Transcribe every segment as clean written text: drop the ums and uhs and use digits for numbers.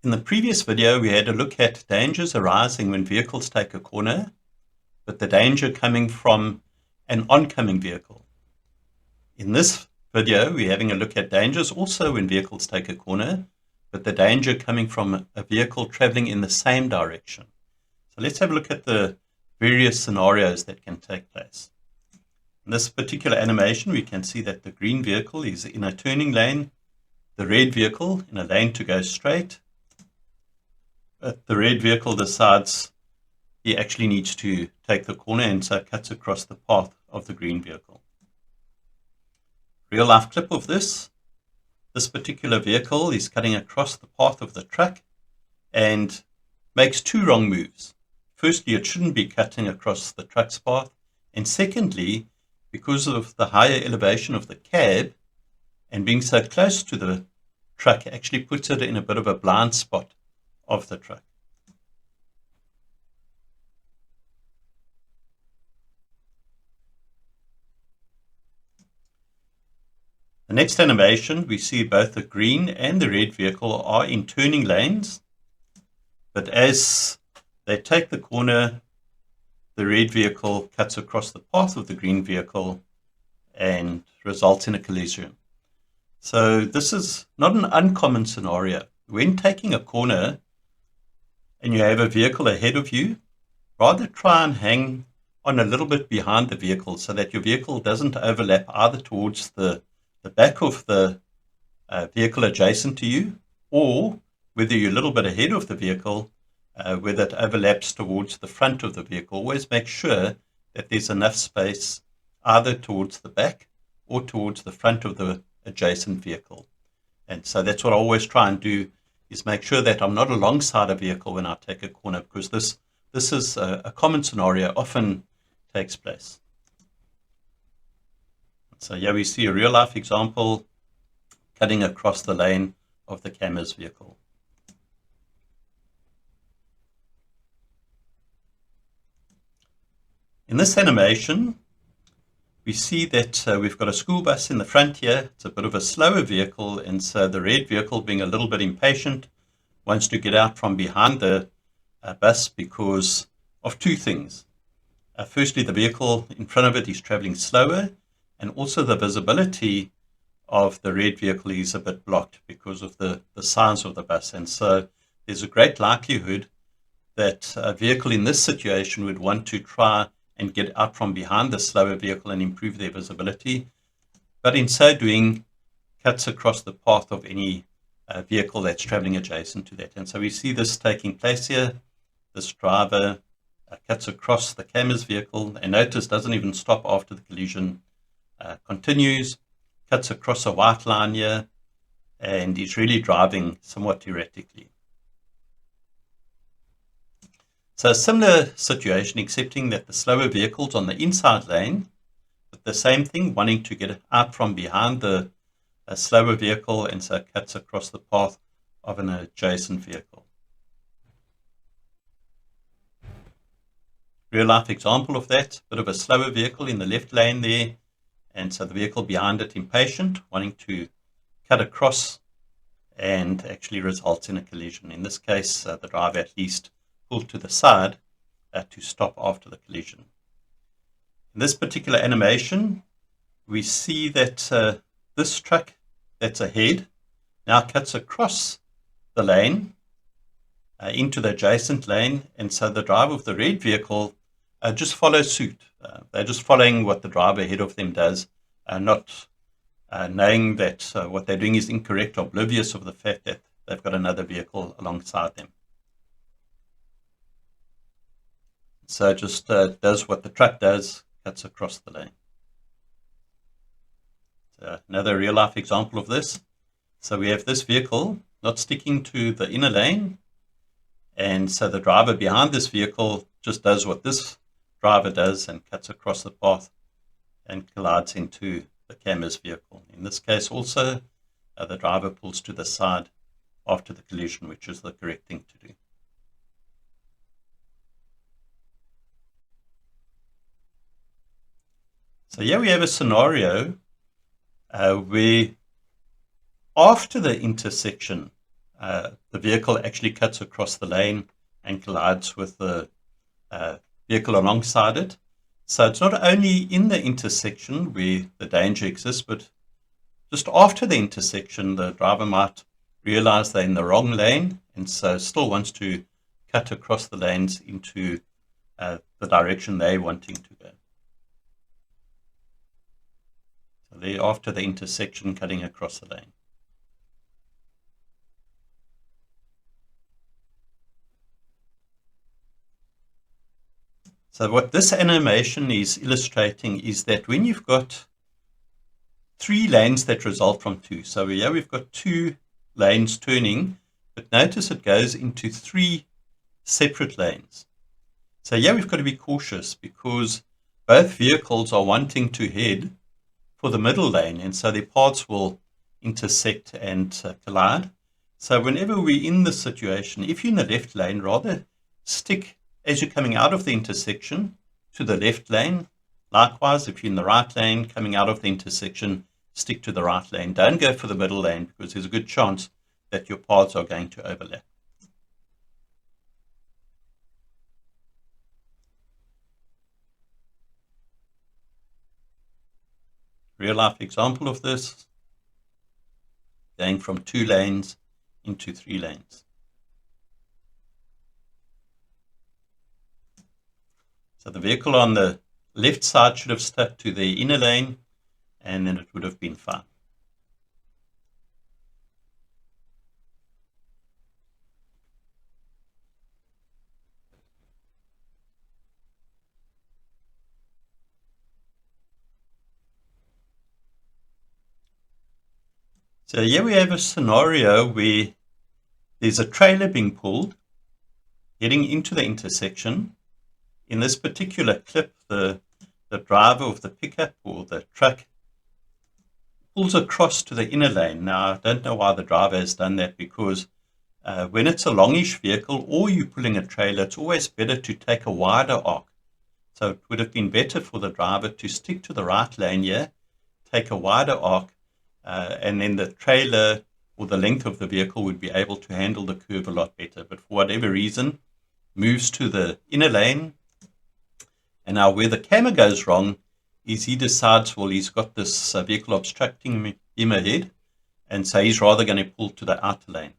In the previous video, we had a look at dangers arising when vehicles take a corner, but the danger coming from an oncoming vehicle. In this video, we're having a look at dangers also when vehicles take a corner, but the danger coming from a vehicle traveling in the same direction. So let's have a look at the various scenarios that can take place. In this particular animation, we can see that the green vehicle is in a turning lane, the red vehicle in a lane to go straight. But the red vehicle decides he actually needs to take the corner and so cuts across the path of the green vehicle. Real life clip of this particular vehicle is cutting across the path of the truck and makes two wrong moves. Firstly, it shouldn't be cutting across the truck's path, and secondly, because of the higher elevation of the cab and being so close to the truck, actually puts it in a bit of a blind spot of the truck. The next animation, we see both the green and the red vehicle are in turning lanes, but as they take the corner, the red vehicle cuts across the path of the green vehicle and results in a collision. So this is not an uncommon scenario. When taking a corner and you have a vehicle ahead of you, rather try and hang on a little bit behind the vehicle so that your vehicle doesn't overlap either towards the back of the vehicle adjacent to you, or whether you're a little bit ahead of the vehicle, whether it overlaps towards the front of the vehicle. Always make sure that there's enough space either towards the back or towards the front of the adjacent vehicle. And so that's what I always try and do, is make sure that I'm not alongside a vehicle when I take a corner, because this is a common scenario, often takes place. So here we see a real life example cutting across the lane of the camera's vehicle. In this animation, we see that we've got a school bus in the front here. It's a bit of a slower vehicle, and so the red vehicle, being a little bit impatient, wants to get out from behind the bus because of two things. Firstly, the vehicle in front of it is traveling slower, and also the visibility of the red vehicle is a bit blocked because of the size of the bus. And so there's a great likelihood that a vehicle in this situation would want to try and get out from behind the slower vehicle and improve their visibility, but in so doing cuts across the path of any vehicle that's traveling adjacent to that. And so we see this taking place here. This driver cuts across the camera's vehicle, and notice doesn't even stop after the collision, continues, cuts across a white line here, and is really driving somewhat erratically. So a similar situation, excepting that the slower vehicle's on the inside lane, but the same thing, wanting to get out from behind the slower vehicle, and so cuts across the path of an adjacent vehicle. Real life example of that, bit of a slower vehicle in the left lane there, and so the vehicle behind it impatient, wanting to cut across, and actually results in a collision. In this case, the driver at least pulled to the side to stop after the collision. In this particular animation, we see that this truck that's ahead now cuts across the lane into the adjacent lane, and so the driver of the red vehicle just follows suit. They're just following what the driver ahead of them does, not knowing that what they're doing is incorrect, oblivious of the fact that they've got another vehicle alongside them. So it just does what the truck does, cuts across the lane. So another real life example of this. So we have this vehicle not sticking to the inner lane, and so the driver behind this vehicle just does what this driver does and cuts across the path and collides into the camera's vehicle. In this case also, the driver pulls to the side after the collision, which is the correct thing to do. So here we have a scenario where after the intersection, the vehicle actually cuts across the lane and collides with the vehicle alongside it. So it's not only in the intersection where the danger exists, but just after the intersection, the driver might realize they're in the wrong lane and so still wants to cut across the lanes into the direction they're wanting to go. So they're after the intersection, cutting across the lane. So what this animation is illustrating is that when you've got 3 lanes that result from 2, so here we've got 2 lanes turning, but notice it goes into 3 separate lanes. So here we've got to be cautious because both vehicles are wanting to head for the middle lane, and so their paths will intersect and collide. So whenever we're in this situation, if you're in the left lane, rather stick as you're coming out of the intersection to the left lane. Likewise, if you're in the right lane coming out of the intersection, stick to the right lane. Don't go for the middle lane because there's a good chance that your paths are going to overlap. Real life example of this, going from 2 lanes into 3 lanes. So the vehicle on the left side should have stuck to the inner lane, and then it would have been fine. So here we have a scenario where there's a trailer being pulled, heading into the intersection. In this particular clip, the driver of the pickup or the truck pulls across to the inner lane. Now, I don't know why the driver has done that, because when it's a longish vehicle or you're pulling a trailer, it's always better to take a wider arc. So it would have been better for the driver to stick to the right lane here, take a wider arc, and then the trailer or the length of the vehicle would be able to handle the curve a lot better. But for whatever reason, moves to the inner lane. And now where the camera goes wrong is he decides, well, he's got this vehicle obstructing him ahead, and so he's rather going to pull to the outer lane.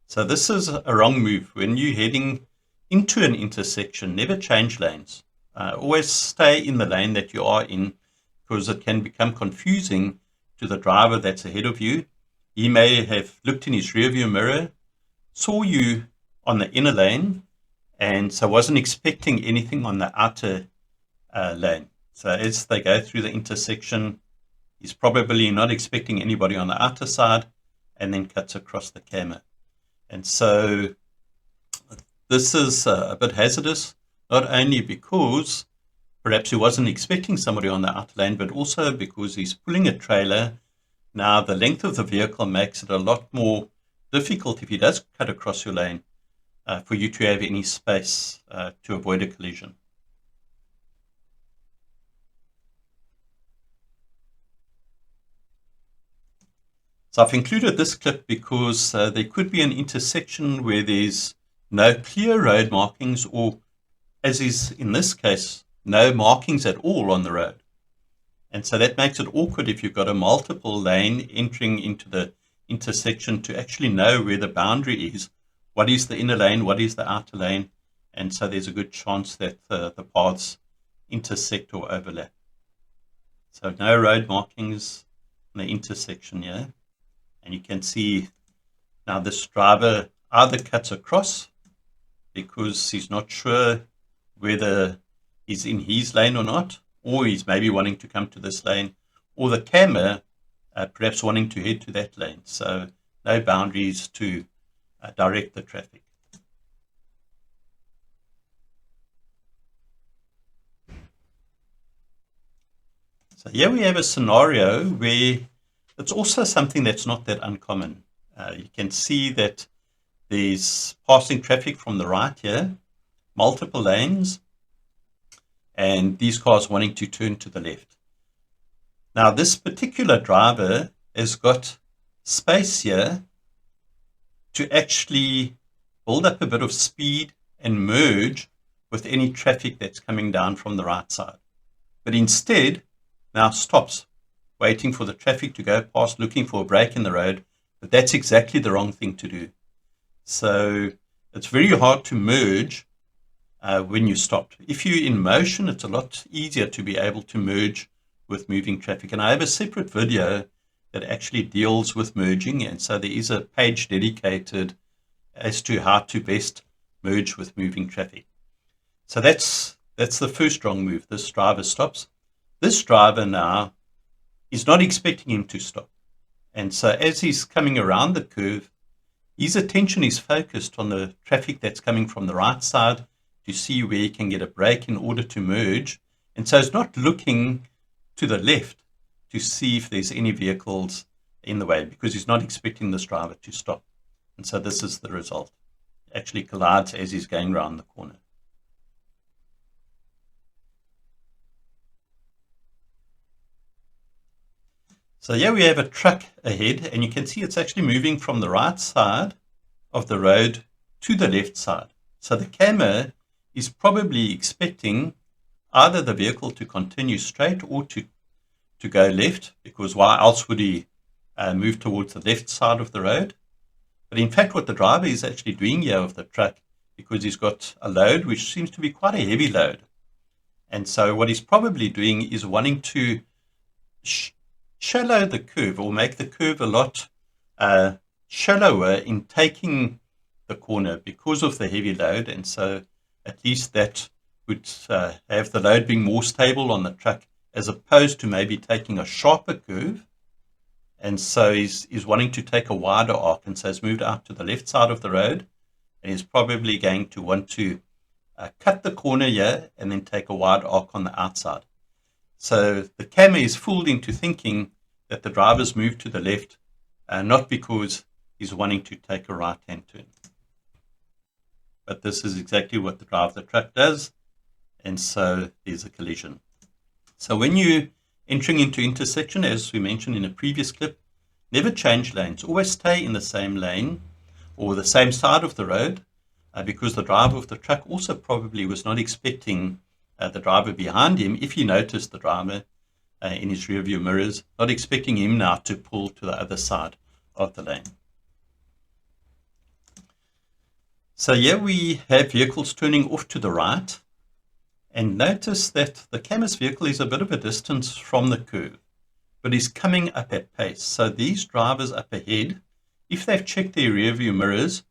So this is a wrong move. When you're heading into an intersection, never change lanes. Always stay in the lane that you are in, because it can become confusing to the driver that's ahead of you. He may have looked in his rearview mirror, saw you on the inner lane, and so wasn't expecting anything on the outer lane. So as they go through the intersection, he's probably not expecting anybody on the outer side, and then cuts across the camera. And so this is a bit hazardous, not only because perhaps he wasn't expecting somebody on the outer lane, but also because he's pulling a trailer. Now, the length of the vehicle makes it a lot more difficult if he does cut across your lane for you to have any space to avoid a collision. So I've included this clip because there could be an intersection where there's no clear road markings, or, as is in this case, no markings at all on the road. And so that makes it awkward if you've got a multiple lane entering into the intersection to actually know where the boundary is. What is the inner lane? What is the outer lane? And so there's a good chance that the paths intersect or overlap. So no road markings in the intersection here. And you can see now this driver either cuts across because he's not sure whether he's in his lane or not, or he's maybe wanting to come to this lane, or the camera perhaps wanting to head to that lane. So no boundaries to direct the traffic. So here we have a scenario where it's also something that's not that uncommon. You can see that there's passing traffic from the right here, multiple lanes, and these cars wanting to turn to the left. Now, this particular driver has got space here to actually build up a bit of speed and merge with any traffic that's coming down from the right side. But instead, now stops, waiting for the traffic to go past, looking for a break in the road. But that's exactly the wrong thing to do. So it's very hard to merge when you stopped. If you're in motion, it's a lot easier to be able to merge with moving traffic. And I have a separate video that actually deals with merging. And so there is a page dedicated as to how to best merge with moving traffic. So that's the first wrong move. This driver stops. This driver now is not expecting him to stop. And so as he's coming around the curve, his attention is focused on the traffic that's coming from the right side to see where he can get a break in order to merge. And so he's not looking to the left to see if there's any vehicles in the way, because he's not expecting this driver to stop. And so this is the result. He actually collides as he's going around the corner. So here we have a truck ahead, and you can see it's actually moving from the right side of the road to the left side. So the camera is probably expecting either the vehicle to continue straight or to go left, because why else would he move towards the left side of the road? But in fact, what the driver is actually doing here of the truck, because he's got a load which seems to be quite a heavy load. And so what he's probably doing is wanting to shallow the curve, or make the curve a lot shallower in taking the corner because of the heavy load. And so at least that would have the load being more stable on the truck, as opposed to maybe taking a sharper curve. And so he's wanting to take a wider arc, and so he's moved out to the left side of the road, and he's probably going to want to cut the corner here and then take a wide arc on the outside. So the camera is fooled into thinking that the driver's moved to the left, not because he's wanting to take a right-hand turn. But this is exactly what the driver of the truck does, and so there's a collision. So when you're entering into intersection, as we mentioned in a previous clip, never change lanes. Always stay in the same lane or the same side of the road, because the driver of the truck also probably was not expecting the driver behind him, if he noticed the driver in his rear view mirrors, not expecting him now to pull to the other side of the lane. So here we have vehicles turning off to the right, and notice that the camera's vehicle is a bit of a distance from the curve, but is coming up at pace. So these drivers up ahead, if they've checked their rear view mirrors,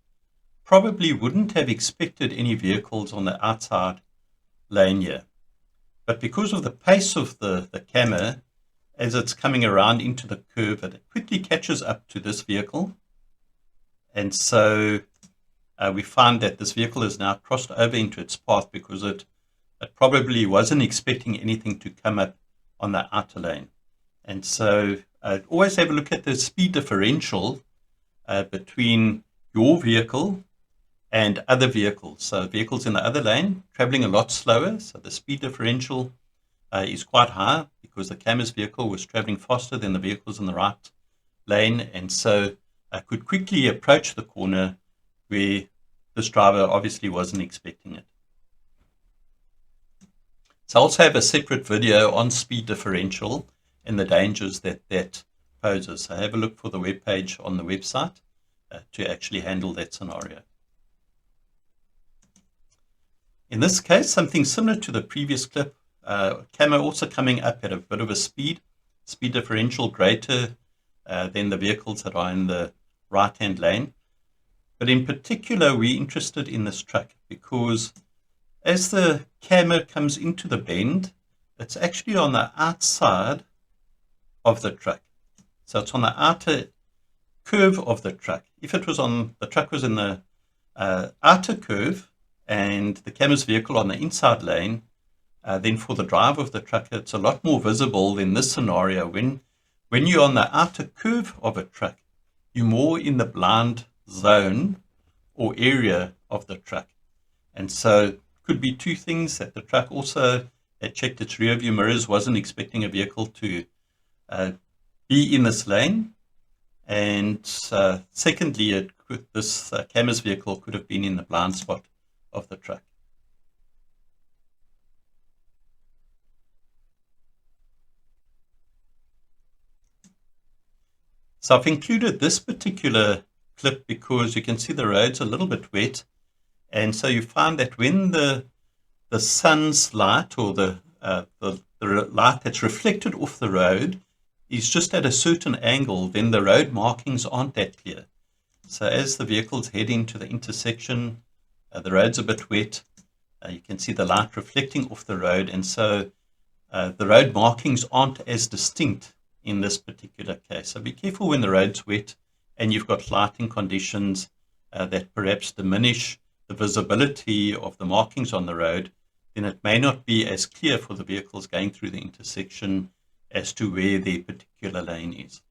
probably wouldn't have expected any vehicles on the outside lane here. But because of the pace of the camera, as it's coming around into the curve, it quickly catches up to this vehicle. And so we find that this vehicle has now crossed over into its path, because it probably wasn't expecting anything to come up on the outer lane. And so always have a look at the speed differential between your vehicle and other vehicles. So vehicles in the other lane traveling a lot slower, so the speed differential is quite high, because the camera's vehicle was traveling faster than the vehicles in the right lane, and so I could quickly approach the corner where this driver obviously wasn't expecting it. So I also have a separate video on speed differential and the dangers that poses. So have a look for the web page on the website to actually handle that scenario. In this case, something similar to the previous clip, camera also coming up at a bit of a speed differential greater than the vehicles that are in the right-hand lane. But in particular, we're interested in this truck because as the camera comes into the bend, it's actually on the outside of the truck. So it's on the outer curve of the truck. If it was on, the truck was in the outer curve and the camera's vehicle on the inside lane, then for the driver of the truck, it's a lot more visible than this scenario. When you're on the outer curve of a truck, you're more in the blind zone or area of the truck. And so could be two things: that the truck also had checked its rear view mirrors, wasn't expecting a vehicle to be in this lane, and secondly, it this camera's vehicle could have been in the blind spot of the truck. So I've included this particular clip because you can see the road's a little bit wet, and so you find that when the sun's light, or the light that's reflected off the road, is just at a certain angle, then the road markings aren't that clear. So as the vehicles head into the intersection, the road's a bit wet, you can see the light reflecting off the road, and so the road markings aren't as distinct in this particular case. So be careful when the road's wet and you've got lighting conditions that perhaps diminish the visibility of the markings on the road. Then it may not be as clear for the vehicles going through the intersection as to where their particular lane is.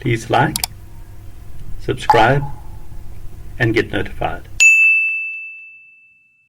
Please like, subscribe, and get notified.